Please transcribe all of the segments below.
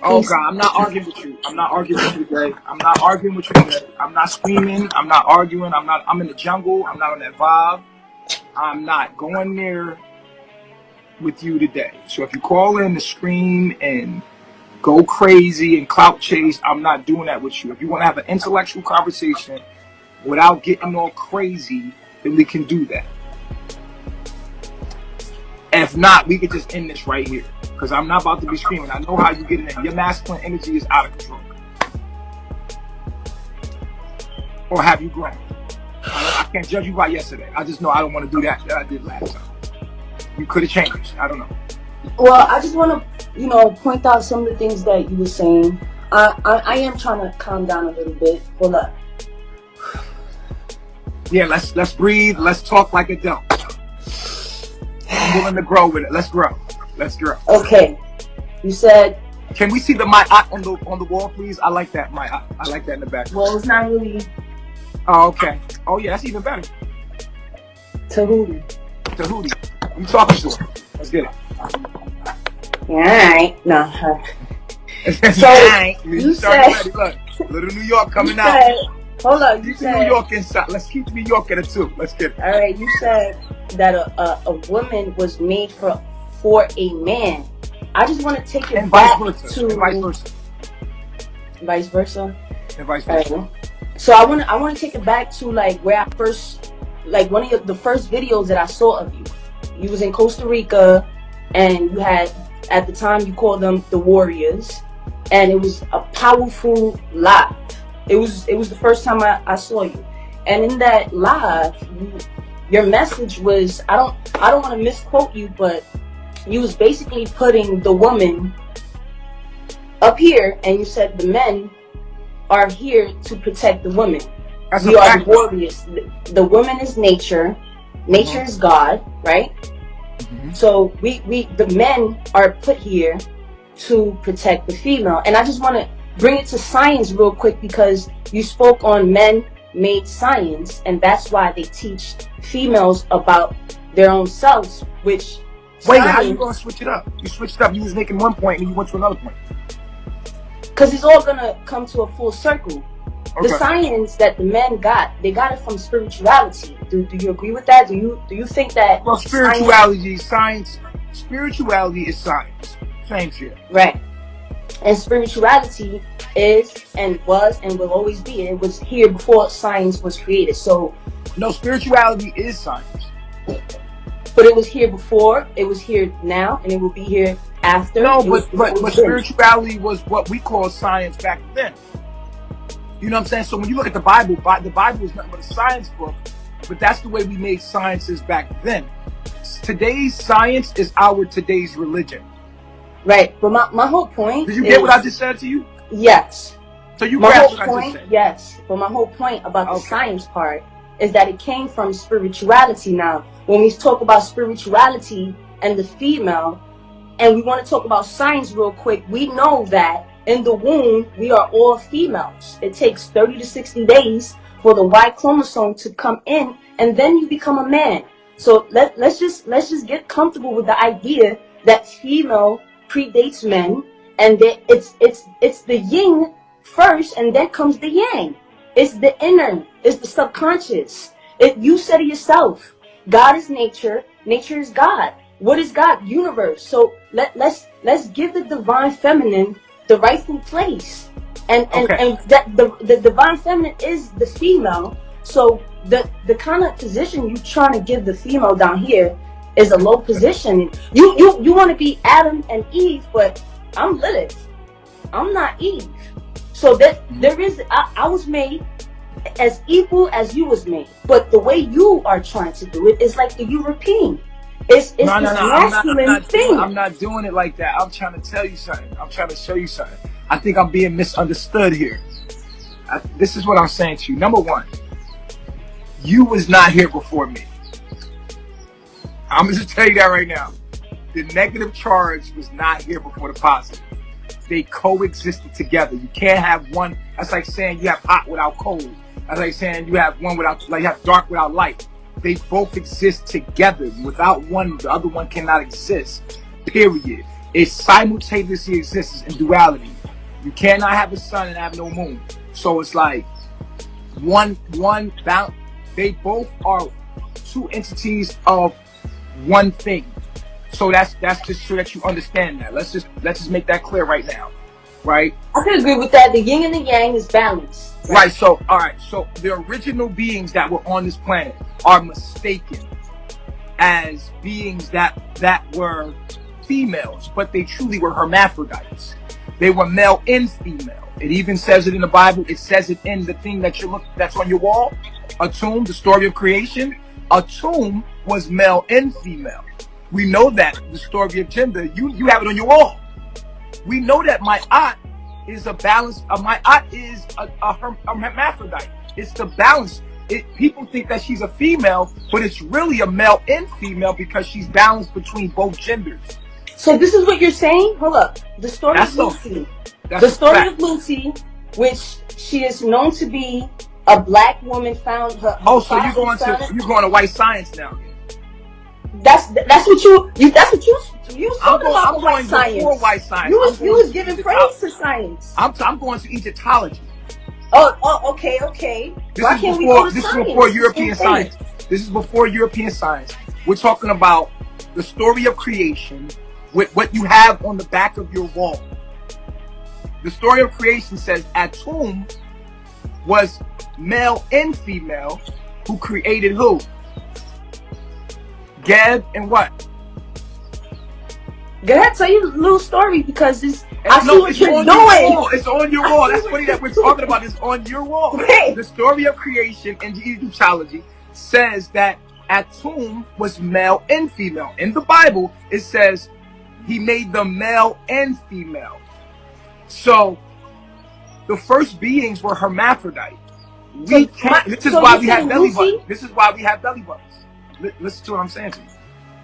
Oh God, I'm not arguing with you. I'm not arguing with you today. I'm not arguing with you today. I'm not screaming. I'm not arguing. I'm in the jungle. I'm not on that vibe. I'm not going there with you today. So if you call in to scream and go crazy and clout chase, I'm not doing that with you. If you want to have an intellectual conversation without getting all crazy, then we can do that. If not, we could just end this right here. Because I'm not about to be screaming. I know how you get in there. Your masculine energy is out of control. Or have you grown? I can't judge you by yesterday. I just know I don't want to do that I did last time. You could have changed. I don't know. Well, I just want to, point out some of the things that you were saying. I am trying to calm down a little bit. Hold up. Yeah, let's breathe. Let's talk like adults. I'm willing to grow with it. Let's grow. Let's grow. Okay. You said. Can we see the my on the wall, please? I like that my I like that in the back. Well, it's not really. Oh, okay. Oh yeah, that's even better. Tahuti. I'm talking to her. Let's get it. All right. No. So you said, look, little New York coming out. Hold on. You said New York inside. Let's keep New York at it too. Let's get it. All right. You said that a woman was made for a man. I just want to take it back to vice versa. Right. So I want to take it back to like where I first, like one of the first videos that I saw of you. You was in Costa Rica, and you had, at the time you called them the Warriors, and it was a powerful live. It was the first time I saw you, and in that live, your message was, I don't want to misquote you, but you was basically putting the woman up here, and you said the men are here to protect the women. We are the warriors. The woman is nature. Nature is God, right? Mm-hmm. So we the men are put here to protect the female. And I just want to bring it to science real quick, because you spoke on men made science, and that's why they teach females about their own selves, which wait, how you gonna switch it up? You switched it up. You was making one point and you went to another point. Because it's all gonna come to a full circle. Okay. The science that the men got, they got it from spirituality. Do you agree with that? Do you think that? Well, spirituality is science. Spirituality is science. Same shit. Right. And spirituality is and was and will always be. It was here before science was created. So. No, spirituality is science. But it was here before. It was here now, and it will be here after. No, but spirituality was what we call science back then. You know what I'm saying? So when you look at the Bible is nothing but a science book, but that's the way we made sciences back then. Today's science is our today's religion. Right. But my whole point Did you get what I just said to you? Yes. So you grasped what I just said? Yes. But my whole point about the science part is that it came from spirituality. Now, when we talk about spirituality and the female, and we want to talk about science real quick, we know that in the womb, we are all females. It takes 30 to 60 days for the Y chromosome to come in, and then you become a man. So let's just get comfortable with the idea that female predates men, and that it's the yin first, and then comes the yang. It's the inner, it's the subconscious. You said it yourself. God is nature. Nature is God. What is God? Universe. So let's give the divine feminine the rightful place, and that the divine feminine is the female. So the kind of position you trying to give the female down here is a low position. You want to be Adam and Eve, but I'm Lilith. I'm not Eve. So that there is, I was made as equal as you was made, but the way you are trying to do it is like the European. It's this masculine thing. I'm not doing it like that. I'm trying to tell you something. I'm trying to show you something. I think I'm being misunderstood here. This is what I'm saying to you. Number one, you was not here before me. I'm going to tell you that right now. The negative charge was not here before the positive. They coexisted together. You can't have one. That's like saying you have hot without cold. That's like saying you have one without, like you have dark without light. They both exist together. Without one, the other one cannot exist. Period. It simultaneously exists in duality. You cannot have a sun and have no moon. So it's like one bound. They both are two entities of one thing. So that's just so that you understand that. Let's just make that clear right now, right? I can agree with that. The yin and the yang is balanced. Right. So all right. So the original beings that were on this planet are mistaken as beings that were females, but they truly were hermaphrodites. They were male and female. It even says it in the Bible. It says it in the thing that that's on your wall, a tomb, the story of creation. A tomb was male and female. We know that the story of gender. You have it on your wall. We know that my aunt is a balance. My aunt is a hermaphrodite. It's the balance. People think that she's a female, but it's really a male and female because she's balanced between both genders. So this is what you're saying? Hold up. The story of Lucy. The story of Lucy, which she is known to be a black woman, found her. Oh, so you're going to white science now? That's what you talking about. I'm going before white science. You was giving praise to science. I'm going to Egyptology. Oh, okay. Why can't we go to science? This is before European science. This is before European science. We're talking about the story of creation with what you have on the back of your wall. The story of creation says Atum was male and female who created who? Geb and what? Go ahead, tell you a little story because I see what you're doing. It's on your wall. That's funny that we're talking about. It's on your wall. Right. The story of creation in Egyptology says that Atum was male and female. In the Bible, it says he made them male and female. So the first beings were hermaphrodite. This is why we have belly buttons. This is why we have belly buttons. Listen to what I'm saying to you.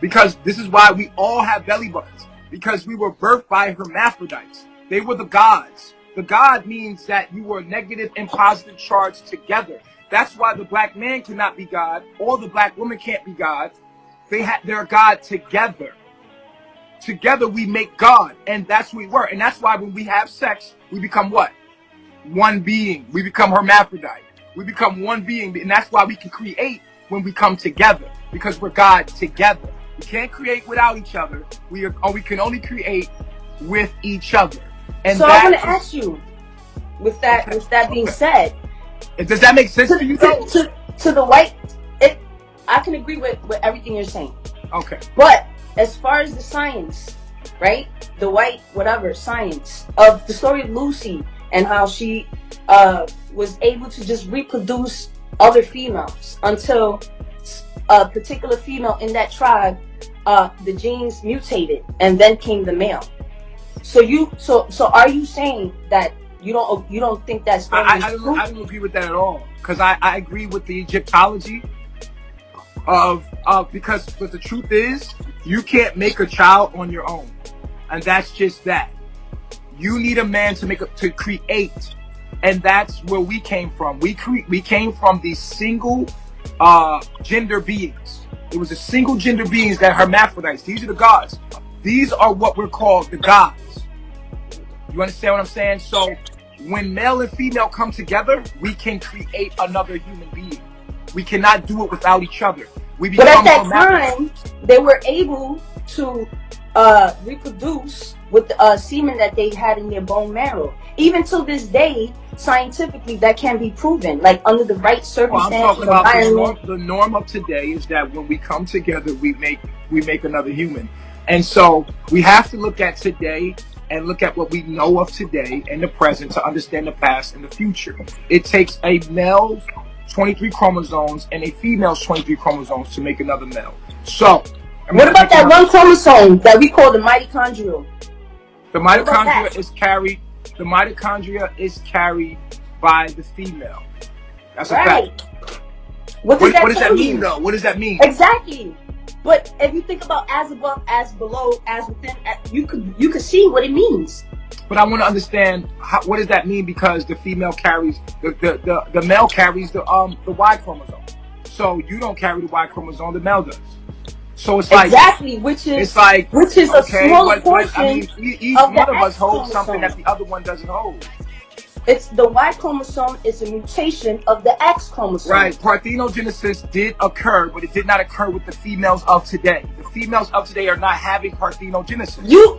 Because this is why we all have belly buttons. Because we were birthed by hermaphrodites. They were the gods. The god means that you were negative and positive charged together. That's why the black man cannot be God, or the black woman can't be God. They're God together. Together we make God, and that's who we were. And that's why when we have sex, we become what? One being. We become hermaphrodite. We become one being, and that's why we can create when we come together, because we're God together. We can't create without each other. We can only create with each other. And so I want to ask you, with that being said, does that make sense to you? To the white, I can agree with everything you're saying. Okay. But as far as the science, right? The white science of the story of Lucy and how she was able to just reproduce other females until a particular female in that tribe, the genes mutated and then came the male. So are you saying that you don't think that's I don't agree with that at all, because I agree with the Egyptology because the truth is you can't make a child on your own, and that's just that. You need a man to create, and that's where we came from. We came from these single gender beings. It was a single gender beings that hermaphrodites. These are the gods. These are what we're called the gods. You understand what I'm saying? So when male and female come together, we can create another human being. We cannot do it without each other. But at that time, they were able to reproduce with semen that they had in their bone marrow. Even till this day, scientifically, that can be proven. Like under the right circumstances. I'm talking about the norm of today is that when we come together, we make another human. And so we have to look at today and look at what we know of today and the present to understand the past and the future. It takes a male's 23 chromosomes and a female's 23 chromosomes to make another male. So, what about that one chromosome that we call the mitochondrial? The mitochondria is carried. The mitochondria is carried by the female. That's a fact. What does that mean, though? What does that mean? Exactly. But if you think about as above, as below, as within, you could see what it means. But I want to understand what does that mean, because the female carries the male carries the Y chromosome. So you don't carry the Y chromosome, the male does. So it's like, exactly, which is it's like, a okay, smaller but I portion mean, each of one the of us X holds something that chromosome. the other one doesn't hold. It's the Y chromosome is a mutation of the X chromosome. Right. Parthenogenesis did occur, but it did not occur with the females of today. The females of today are not having parthenogenesis. You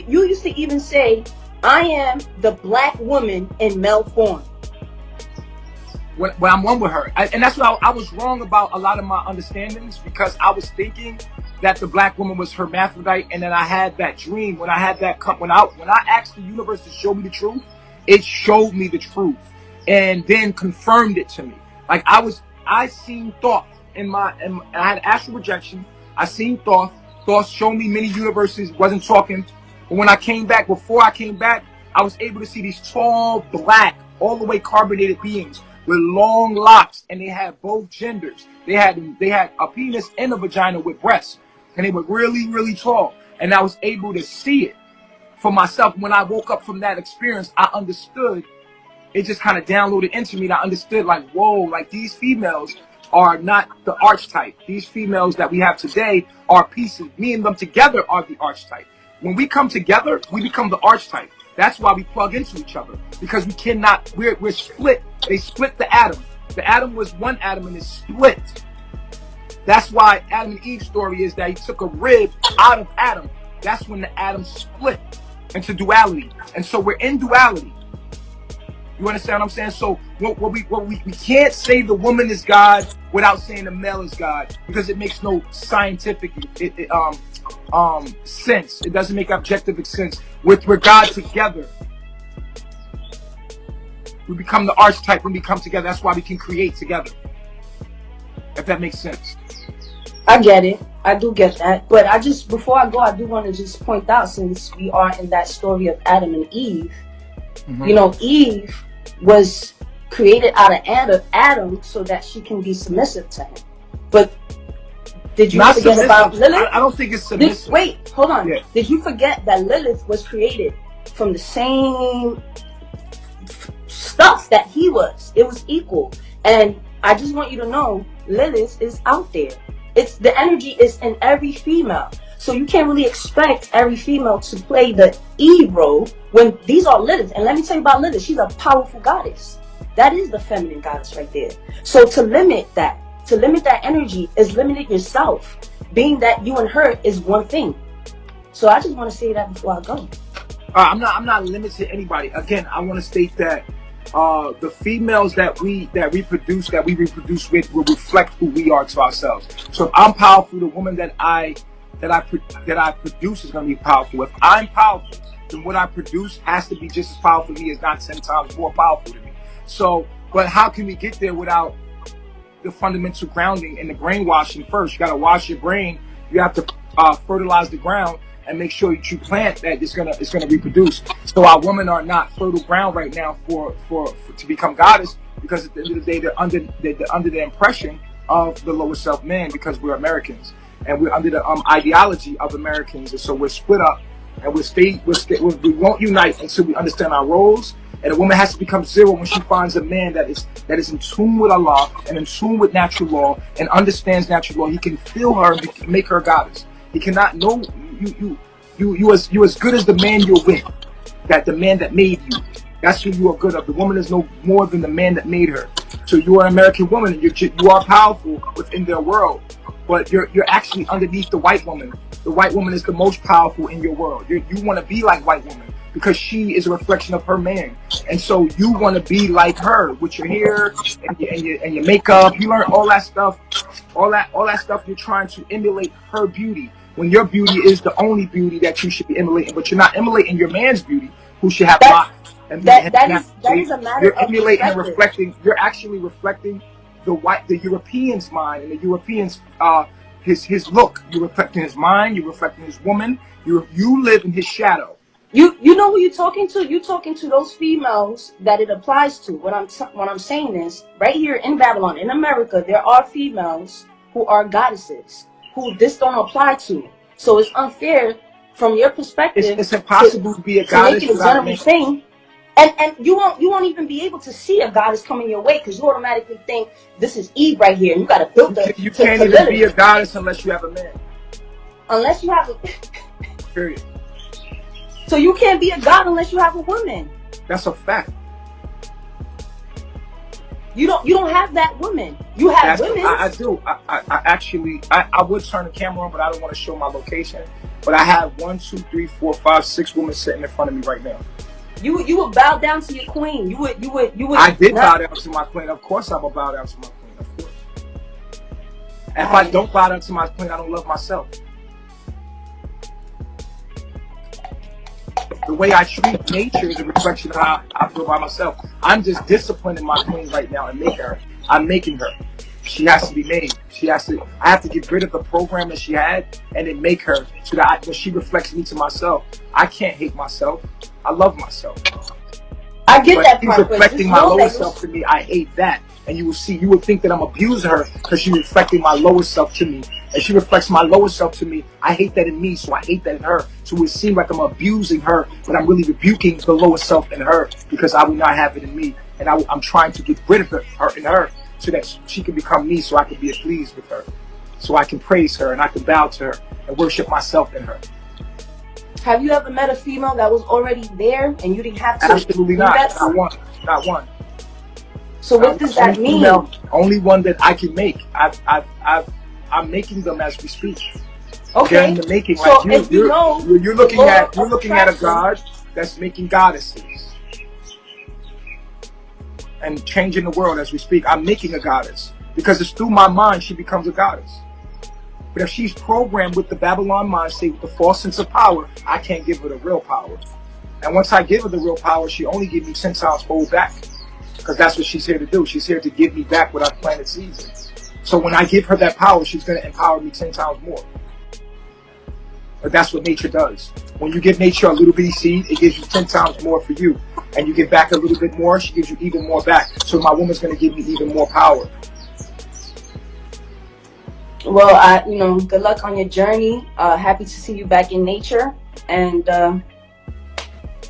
used to even say, I am the black woman in male form. When I'm one with her. And that's why I was wrong about a lot of my understandings, because I was thinking that the black woman was hermaphrodite, and then I had that dream when I had that when I asked the universe to show me the truth, it showed me the truth and then confirmed it to me. Like I seen thought and I had astral projection. I seen thoughts showed me many universes, wasn't talking. But when I came back, before I came back, I was able to see these tall, black, all the way carbonated beings with long locks, and they had both genders. They had a penis and a vagina with breasts, and they were really, really tall. And I was able to see it for myself. When I woke up from that experience, I understood. It just kind of downloaded into me, and I understood, like, whoa, like these females are not the archetype. These females that we have today are pieces. Me and them together are the archetype. When we come together, we become the archetype. That's why we plug into each other, because we cannot. We're split. They split the atom. The atom was one atom and it's split. That's why Adam and Eve's story is that he took a rib out of Adam. That's when the atom split into duality. And so we're in duality. You understand what I'm saying? So we can't say the woman is God without saying the male is God, because it makes no scientific sense. It doesn't make objective sense. We're God together. We become the archetype when we come together. That's why we can create together. If that makes sense. I get it. I do get that. But before I go, I do want to just point out, since we are in that story of Adam and Eve, you know, Eve was created out of Adam so that she can be submissive to him. But did you Not forget submissive. about Lilith? I don't think it's submissive. Wait, hold on. Yeah. Did you forget that Lilith was created from the same stuff that he was? It was equal. And I just want you to know, Lilith is out there. It's the energy is in every female. So you can't really expect every female to play the Eve role when these are Lilith. And let me tell you about Lilith. She's a powerful goddess. That is the feminine goddess right there. So to limit that energy is limiting yourself, being that you and her is one thing. So I just want to say that before I go. I'm not limited to anybody. Again, I want to state that the females that we reproduce with will reflect who we are to ourselves. So if I'm powerful, the woman that I produce is going to be powerful. If I'm powerful, then what I produce has to be just as powerful to me, is not 10 times more powerful to me. So, but how can we get there without the fundamental grounding and the brainwashing first? You got to wash your brain. You have to fertilize the ground and make sure that you plant that it's gonna reproduce. So our women are not fertile ground right now for to become goddess, because at the end of the day they're under the impression of the lower self man, because we're Americans and we're under the ideology of Americans, and so we're split up and we won't unite until we understand our roles. And a woman has to become zero when she finds a man that is in tune with Allah and in tune with natural law and understands natural law. He can feel her and make her goddess. He cannot know you as good as the man you're with, that the man that made you. That's who you are good of. The woman is no more than the man that made her. So you are an American woman, and you are powerful within their world, but you're actually underneath the white woman. The white woman is the most powerful in your world. You want to be like white woman, because she is a reflection of her man, and so you want to be like her with your hair and your makeup. You learn all that stuff, all that stuff. You're trying to emulate her beauty, when your beauty is the only beauty that you should be emulating. But you're not emulating your man's beauty, who should have locks. That is a matter you're of emulating and reflecting. You're actually reflecting the European's mind and the European's his look. You're reflecting his mind. You're reflecting his woman. You live in his shadow. You know who you're talking to? You're talking to those females that it applies to. What I'm saying is, right here in Babylon, in America, there are females who are goddesses who this don't apply to. So it's unfair from your perspective. It's impossible to be a goddess without a man. Thing. And you won't even be able to see a goddess coming your way because you automatically think this is Eve right here, and you got to build the. You can't even be a goddess unless you have a man. Unless you have a. Period. So you can't be a god unless you have a woman. That's a fact. You don't have that woman. You have women. I do. I actually would turn the camera on, but I don't want to show my location. But I have 1, 2, 3, 4, 5, 6 women sitting in front of me right now. You would bow down to your queen. You would. I did bow down to my queen. Of course, I will bow down to my queen. Of course. If I don't bow down to my queen, I don't love myself. The way I treat nature is a reflection of how I feel by myself. I'm just disciplining my queen right now and I'm making her. She has to be made. I have to get rid of the program that she had and then make her so that when she reflects me to myself, I can't hate myself. I love myself. I get but that she's part. reflecting my lower self to me. I hate that. And you would think that I'm abusing her because she's reflecting my lower self to me. And she reflects my lower self to me. I hate that in me, so I hate that in her. So it would seem like I'm abusing her, but I'm really rebuking the lower self in her because I will not have it in me. And I'm trying to get rid of her in her so that she can become me, so I can be pleased with her. So I can praise her and I can bow to her and worship myself in her. Have you ever met a female that was already there and you didn't have to? Absolutely not. Not one. So what does that mean? Female, only one that I can make. I'm making them as we speak. Okay. They're in the making. So like you're looking at a god that's making goddesses and changing the world as we speak. I'm making a goddess because it's through my mind she becomes a goddess. But if she's programmed with the Babylon mind state, with the false sense of power, I can't give her the real power. And once I give her the real power, she only gives me 10 times fold back. Because that's what she's here to do. She's here to give me back what I've planted seeds in. So when I give her that power, she's going to empower me 10 times more. But that's what nature does. When you give nature a little bitty seed, it gives you 10 times more for you. And you give back a little bit more, she gives you even more back. So my woman's going to give me even more power. Well, good luck on your journey. Happy to see you back in nature. And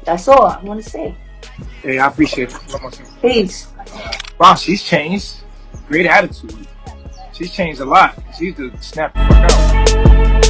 that's all I want to say. Hey, I appreciate it. Peace. Wow, she's changed. Great attitude. She's changed a lot. She used to snap the fuck out.